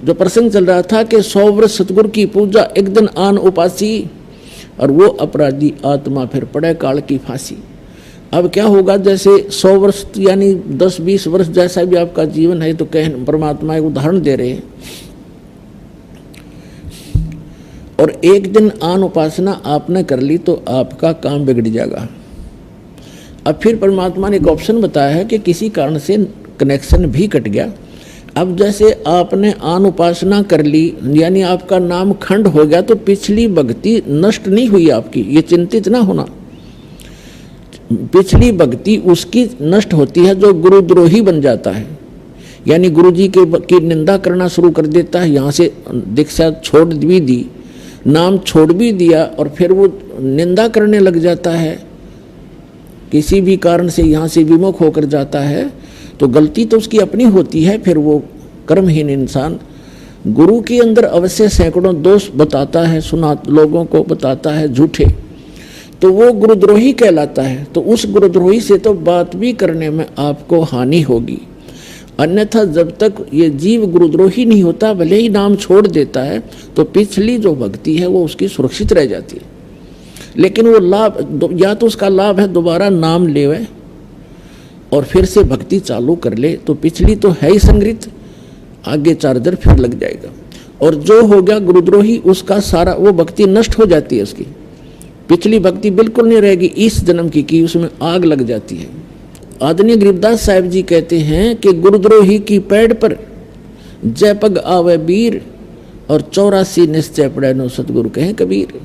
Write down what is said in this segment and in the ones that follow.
जो प्रसंग चल रहा था कि 100 वर्ष सतगुरु की पूजा, एक दिन आन उपासी, और वो अपराधी आत्मा फिर पड़े काल की फांसी। अब क्या होगा, जैसे 100 वर्ष यानी 10-20 वर्ष जैसा भी आपका जीवन है, तो कह परमात्मा एक उदाहरण दे रहे हैं। और एक दिन आन उपासना आपने कर ली तो आपका काम बिगड़ जाएगा। अब फिर परमात्मा ने एक ऑप्शन बताया है कि किसी कारण से कनेक्शन भी कट गया। अब जैसे आपने आन उपासना कर ली यानी आपका नाम खंड हो गया, तो पिछली भक्ति नष्ट नहीं हुई आपकी, ये चिंतित ना होना। पिछली भक्ति उसकी नष्ट होती है जो गुरुद्रोही बन जाता है, यानी गुरु जी की निंदा करना शुरू कर देता है। यहाँ से दीक्षा छोड़ भी दी, नाम छोड़ भी दिया, और फिर वो निंदा करने लग जाता है, किसी भी कारण से यहाँ से विमुख होकर जाता है, तो गलती तो उसकी अपनी होती है। फिर वो कर्महीन इंसान गुरु के अंदर अवश्य सैकड़ों दोष बताता है, सुना लोगों को बताता है झूठे, तो वो गुरुद्रोही कहलाता है। तो उस गुरुद्रोही से तो बात भी करने में आपको हानि होगी। अन्यथा जब तक ये जीव गुरुद्रोही नहीं होता, भले ही नाम छोड़ देता है, तो पिछली जो भक्ति है वो उसकी सुरक्षित रह जाती है। लेकिन वो लाभ, या तो उसका लाभ है दोबारा नाम लेवे और फिर से भक्ति चालू कर ले, तो पिछली तो है ही संग्रहित, आगे चार्जर फिर लग जाएगा। और जो हो गया गुरुद्रोही, उसका सारा वो भक्ति नष्ट हो जाती है, उसकी पिछली भक्ति बिल्कुल नहीं रहेगी, इस जन्म की उसमें आग लग जाती है। आदरणीय गरीबदास साहिब जी कहते हैं कि गुरुद्रोही की पैड़ पर जय पग आवे वीर, और 84 निश्चय पड़े नो सतगुरु कहें कबीर।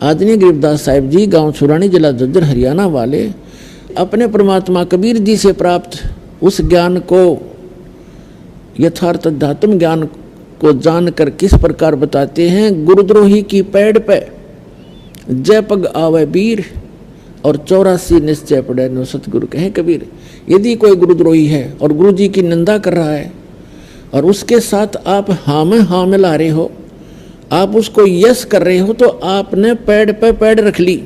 आदरणीय गरीबदास साहिब जी गांव छुरानी, जिला झज्जर, हरियाणा वाले, अपने परमात्मा कबीर जी से प्राप्त उस ज्ञान को, यथार्थ अध्यात्म ज्ञान को जानकर किस प्रकार बताते हैं। गुरुद्रोही की पैड़ पे जय पग आवे वीर, और 84 निश्चय पड़े नो सतगुरु कहें कबीर। यदि कोई गुरुद्रोही है और गुरु जी की निंदा कर रहा है, और उसके साथ आप हाँ में हाँ मिला रहे हो, आप उसको यस कर रहे हो, तो आपने पैड़ पे पैड़ रख ली,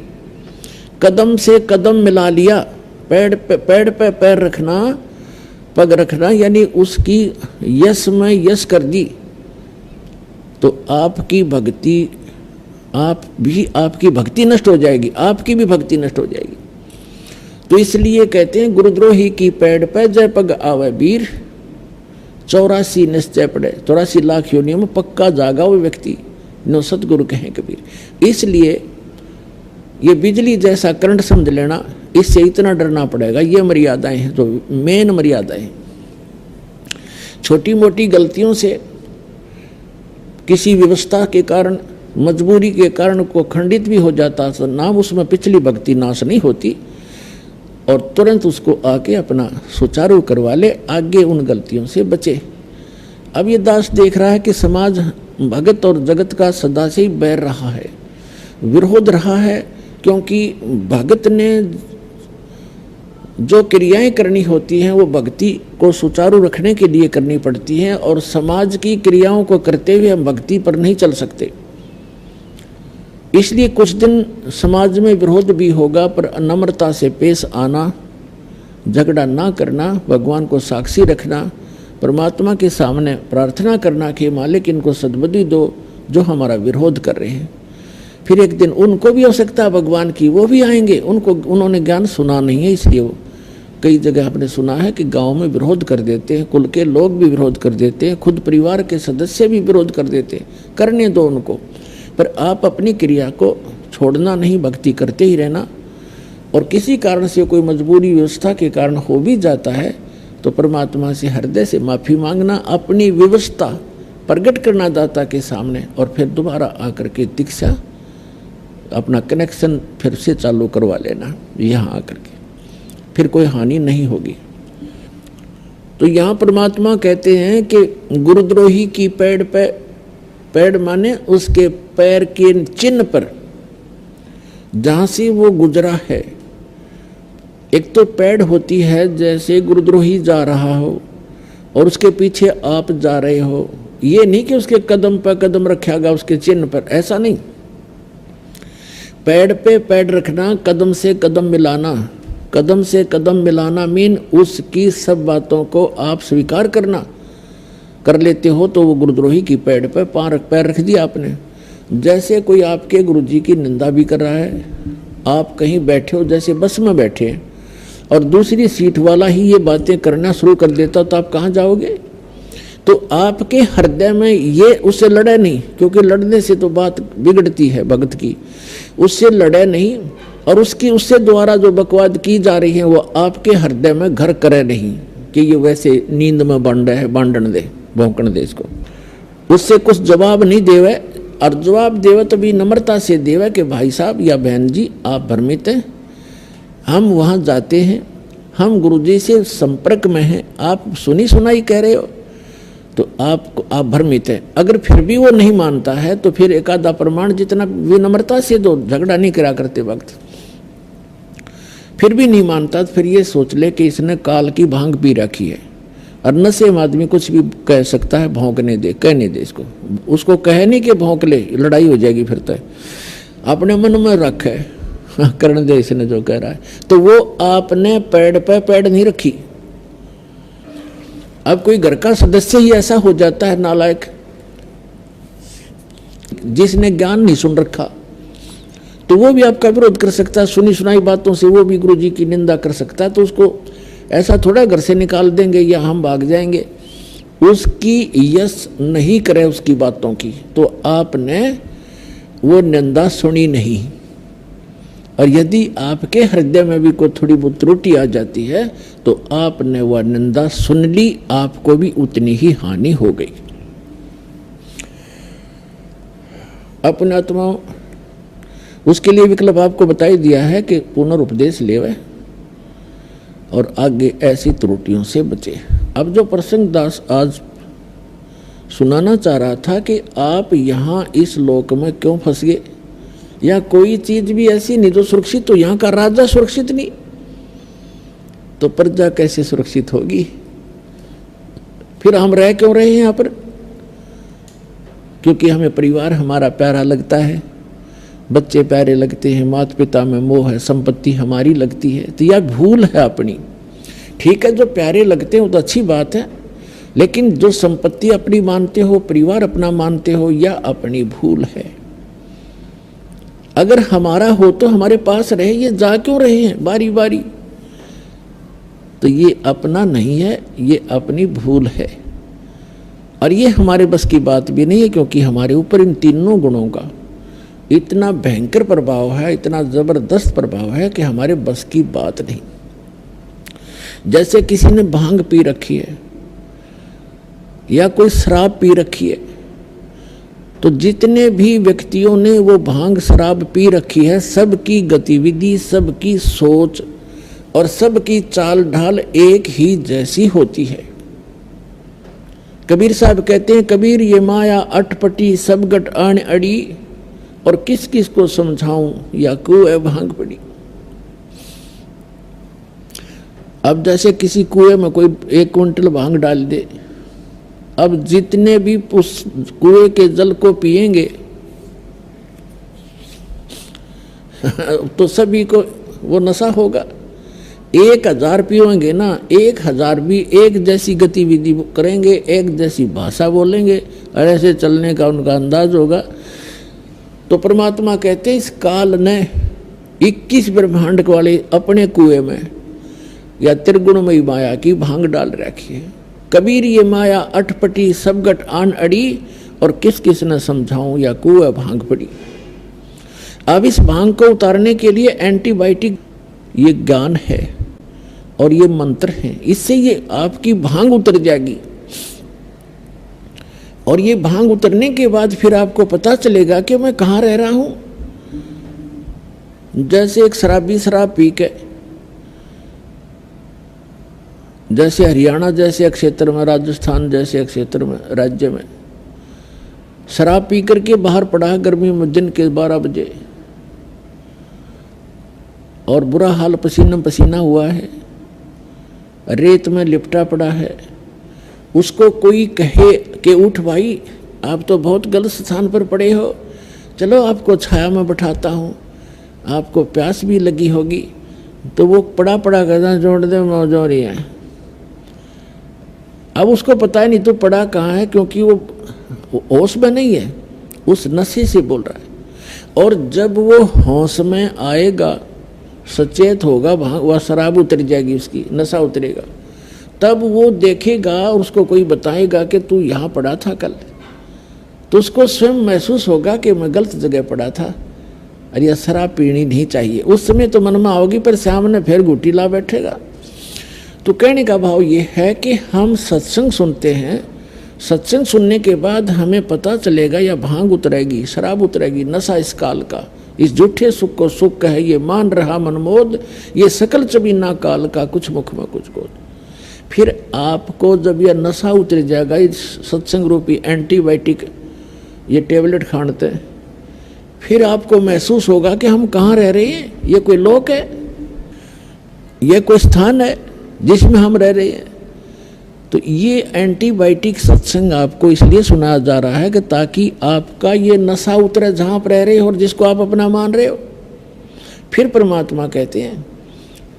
कदम से कदम मिला लिया। पैड़ पे पैर रखना, पग रखना, यानी उसकी यस में यस कर दी, तो आपकी भक्ति, आपकी भक्ति नष्ट हो जाएगी, आपकी भी भक्ति नष्ट हो जाएगी। तो इसलिए कहते हैं गुरुद्रोही की पैड़ पे जय पग आवे वीर, 84 निश्चय पड़े, 84 लाख योनियों में पक्का जागा वो व्यक्ति नो सतगुरु कहें कबीर। इसलिए ये बिजली जैसा करंट समझ लेना, इससे इतना डरना पड़ेगा। ये मर्यादाएं हैं, जो मेन मर्यादाएं। छोटी मोटी गलतियों से, किसी व्यवस्था के कारण, मजबूरी के कारण को खंडित भी हो जाता, तो नाम उसमें पिछली भक्ति नाश नहीं होती, और तुरंत उसको आके अपना सुचारू करवा ले, आगे उन गलतियों से बचे। अब ये दास देख रहा है कि समाज भगत और जगत का सदा से ही बैर रहा है, विरोध रहा है, क्योंकि भगत ने जो क्रियाएं करनी होती हैं वो भक्ति को सुचारू रखने के लिए करनी पड़ती हैं, और समाज की क्रियाओं को करते हुए हम भक्ति पर नहीं चल सकते। इसलिए कुछ दिन समाज में विरोध भी होगा, पर नम्रता से पेश आना, झगड़ा ना करना, भगवान को साक्षी रखना, परमात्मा के सामने प्रार्थना करना कि मालिक इनको सद्बुद्धि दो जो हमारा विरोध कर रहे हैं। फिर एक दिन उनको भी आवश्यकता भगवान की, वो भी आएंगे, उन्होंने ज्ञान सुना नहीं है, इसलिए वो कई जगह आपने सुना है कि गांव में विरोध कर देते हैं, कुल के लोग भी विरोध कर देते हैं, खुद परिवार के सदस्य भी विरोध कर देते हैं। करने दो उनको, पर आप अपनी क्रिया को छोड़ना नहीं, भक्ति करते ही रहना। और किसी कारण से कोई मजबूरी व्यवस्था के कारण हो भी जाता है, तो परमात्मा से हृदय से माफ़ी मांगना, अपनी व्यवस्था प्रकट करना दाता के सामने, और फिर दोबारा आकर के दीक्षा, अपना कनेक्शन फिर से चालू करवा लेना यहाँ आकर के, फिर कोई हानि नहीं होगी। तो यहाँ परमात्मा कहते हैं कि गुरुद्रोही की पैड़ पे, पैड़ माने उसके पैर के चिन्ह पर जहाँ से वो गुजरा है। एक तो पैड़ होती है, जैसे गुरुद्रोही जा रहा हो और उसके पीछे आप जा रहे हो, ये नहीं कि उसके कदम पर कदम रखेगा उसके चिन्ह पर, ऐसा नहीं। पैड़ पे पैड़ रखना, कदम से कदम मिलाना, कदम से कदम मिलाना मीन उसकी सब बातों को आप स्वीकार करना, कर लेते हो तो वो गुरुद्रोही की पैर पे पैर रख दिया आपने। जैसे कोई आपके गुरुजी की निंदा भी कर रहा है, आप कहीं बैठे हो जैसे बस में बैठे हैं और दूसरी सीट वाला ही ये बातें करना शुरू कर देता तो आप कहाँ जाओगे? तो आपके हृदय में ये उससे लड़े नहीं, क्योंकि लड़ने से तो बात बिगड़ती है भगत की, उससे लड़े नहीं और उससे द्वारा जो बकवाद की जा रही है वो आपके हृदय में घर करे नहीं कि ये वैसे नींद में बन रहे हैं, बांधन दे, भौंकण दे इसको। उससे कुछ जवाब नहीं देवे, और जवाब देवे तो भी नम्रता से देवे कि भाई साहब या बहन जी आप भ्रमित हैं, हम वहाँ जाते हैं, हम गुरुजी से संपर्क में हैं, आप सुनी सुनाई कह रहे हो तो आप भ्रमित हैं। अगर फिर भी वो नहीं मानता है तो फिर एक आधा प्रमाण जितना विनम्रता से दो, झगड़ा नहीं करा करते वक्त। फिर भी नहीं मानता तो फिर ये सोच ले कि इसने काल की भांग पी रखी है, और नशे में आदमी कुछ भी कह सकता है, भौंकने दे, कहने दे इसको, उसको कहे नहीं कि भौंक ले, लड़ाई हो जाएगी फिर तो। अपने मन में रख है करने दे इसने जो कह रहा है, तो वो आपने पेड़ पे पेड़ नहीं रखी। अब कोई घर का सदस्य ही ऐसा हो जाता है नालायक, जिसने ज्ञान नहीं सुन रखा, तो वो भी आपका विरोध कर सकता है, सुनी सुनाई बातों से वो भी गुरुजी की निंदा कर सकता है। तो उसको ऐसा थोड़ा घर से निकाल देंगे या हम भाग जाएंगे, उसकी यश नहीं करे उसकी बातों की, तो आपने वो निंदा सुनी नहीं। और यदि आपके हृदय में भी कोई थोड़ी बहुत त्रुटि आ जाती है तो आपने वह निंदा सुन ली, आपको भी उतनी ही हानि हो गई। अपने आत्मा उसके लिए विकल्प आपको बता ही दिया है कि पुनरुपदेश लेवे और आगे ऐसी त्रुटियों से बचे। अब जो प्रसंग दास आज सुनाना चाह रहा था कि आप यहाँ इस लोक में क्यों फंस गए, या कोई चीज भी ऐसी नहीं जो सुरक्षित, तो यहाँ का राजा सुरक्षित नहीं तो प्रजा कैसे सुरक्षित होगी? फिर हम रह क्यों रहे हैं यहाँ पर? क्योंकि हमें परिवार हमारा प्यारा लगता है, बच्चे प्यारे लगते हैं, माता पिता में मोह है, संपत्ति हमारी लगती है, तो यह भूल है अपनी। ठीक है, जो प्यारे लगते हैं वो तो अच्छी बात है, लेकिन जो संपत्ति अपनी मानते हो, परिवार अपना मानते हो, यह अपनी भूल है। अगर हमारा हो तो हमारे पास रहे, ये जा क्यों रहे हैं बारी बारी? तो ये अपना नहीं है, ये अपनी भूल है, और ये हमारे बस की बात भी नहीं है, क्योंकि हमारे ऊपर इन तीनों गुणों का इतना भयंकर प्रभाव है, इतना जबरदस्त प्रभाव है कि हमारे बस की बात नहीं। जैसे किसी ने भांग पी रखी है या कोई शराब पी रखी है, तो जितने भी व्यक्तियों ने वो भांग शराब पी रखी है, सबकी गतिविधि, सबकी सोच और सबकी चाल ढाल एक ही जैसी होती है। कबीर साहब कहते हैं, कबीर ये माया अटपटी सब गट आन अड़ी, और किस किस को समझाऊं या कुएं भांग पड़ी। अब जैसे किसी कुएं में कोई 1 क्विंटल भांग डाल दे, अब जितने भी उस कुएं के जल को पिएंगे तो सभी को वो नशा होगा। 1000 पिएंगे ना, 1000 भी एक जैसी गतिविधि करेंगे, एक जैसी भाषा बोलेंगे, और ऐसे चलने का उनका अंदाज होगा। तो परमात्मा कहते हैं, इस काल ने 21 ब्रह्मांड वाले अपने कुएं में या त्रिगुणमयी माया की भांग डाल रखी है। कबीर ये माया अटपटी सब गट आन अड़ी, और किस किस ने समझाऊं या कुएं भांग पड़ी। अब इस भांग को उतारने के लिए एंटीबायोटिक ये ज्ञान है और ये मंत्र है, इससे ये आपकी भांग उतर जाएगी। और ये भांग उतरने के बाद फिर आपको पता चलेगा कि मैं कहाँ रह रहा हूं। जैसे एक शराबी शराब पी के, जैसे हरियाणा जैसे क्षेत्र में, राजस्थान जैसे क्षेत्र में, राज्य में शराब पी करके बाहर पड़ा है गर्मी में दिन के 12 बजे, और बुरा हाल, पसीना पसीना हुआ है, रेत में लिपटा पड़ा है। उसको कोई कहे कि उठ भाई, आप तो बहुत गलत स्थान पर पड़े हो, चलो आपको छाया में बैठाता हूँ, आपको प्यास भी लगी होगी। तो वो पड़ा पड़ा कहता जोड़ दे मौज हो रही है। अब उसको पता है नहीं तो पड़ा कहाँ है, क्योंकि वो होश में नहीं है, उस नशे से बोल रहा है। और जब वो होश में आएगा, सचेत होगा, वह शराब उतर जाएगी, उसकी नशा उतरेगा, तब वो देखेगा और उसको कोई बताएगा कि तू यहाँ पड़ा था कल, तो उसको स्वयं महसूस होगा कि मैं गलत जगह पड़ा था, अरे यह शराब पीनी नहीं चाहिए। उस समय तो मन में आओगी, पर सामने फिर घुटी ला बैठेगा। तो कहने का भाव ये है कि हम सत्संग सुनते हैं, सत्संग सुनने के बाद हमें पता चलेगा या भांग उतरेगी, शराब उतरेगी, नशा इस काल का, इस झूठे सुख को सुख है, ये मान रहा मनमोद, ये सकल चबीना काल का, कुछ मुख में कुछ गोद। फिर आपको जब यह नशा उतर जाएगा, इस सत्संग रूपी एंटीबायोटिक ये टेबलेट खाते हैं, फिर आपको महसूस होगा कि हम कहाँ रह रहे हैं, ये कोई लोक है, ये कोई स्थान है जिसमें हम रह रहे हैं। तो ये एंटीबायोटिक सत्संग आपको इसलिए सुनाया जा रहा है कि ताकि आपका ये नशा उतरे जहाँ आप रह रहे हो और जिसको आप अपना मान रहे हो। फिर परमात्मा कहते हैं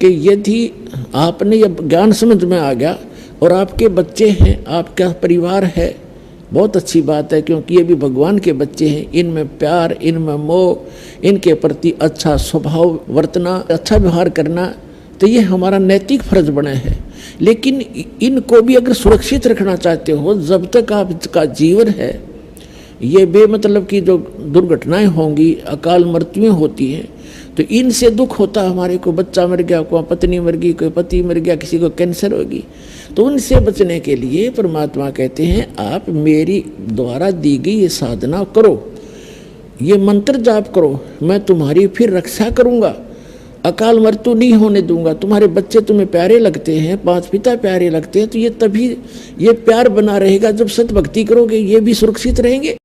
कि यदि आपने ये ज्ञान समझ में आ गया और आपके बच्चे हैं, आपका परिवार है, बहुत अच्छी बात है, क्योंकि ये भी भगवान के बच्चे हैं, इनमें प्यार, इनमें मोह, इनके प्रति अच्छा स्वभाव बरतना, अच्छा व्यवहार करना, तो ये हमारा नैतिक फर्ज बना है। लेकिन इनको भी अगर सुरक्षित रखना चाहते हो, जब तक आपका जीवन है, ये बेमतलब की जो दुर्घटनाएं होंगी, अकाल मृत्युएं होती हैं, तो इनसे दुख होता है हमारे को, बच्चा मर गया, कोई पत्नी मर गई, कोई पति मर गया, किसी को कैंसर होगी, तो उनसे बचने के लिए परमात्मा कहते हैं आप मेरी द्वारा दी गई ये साधना करो, ये मंत्र जाप करो, मैं तुम्हारी फिर रक्षा करूँगा, अकाल मृत्यु नहीं होने दूंगा। तुम्हारे बच्चे तुम्हें प्यारे लगते हैं, पांच पिता प्यारे लगते हैं, तो ये तभी ये प्यार बना रहेगा जब सत भक्ति करोगे, ये भी सुरक्षित रहेंगे।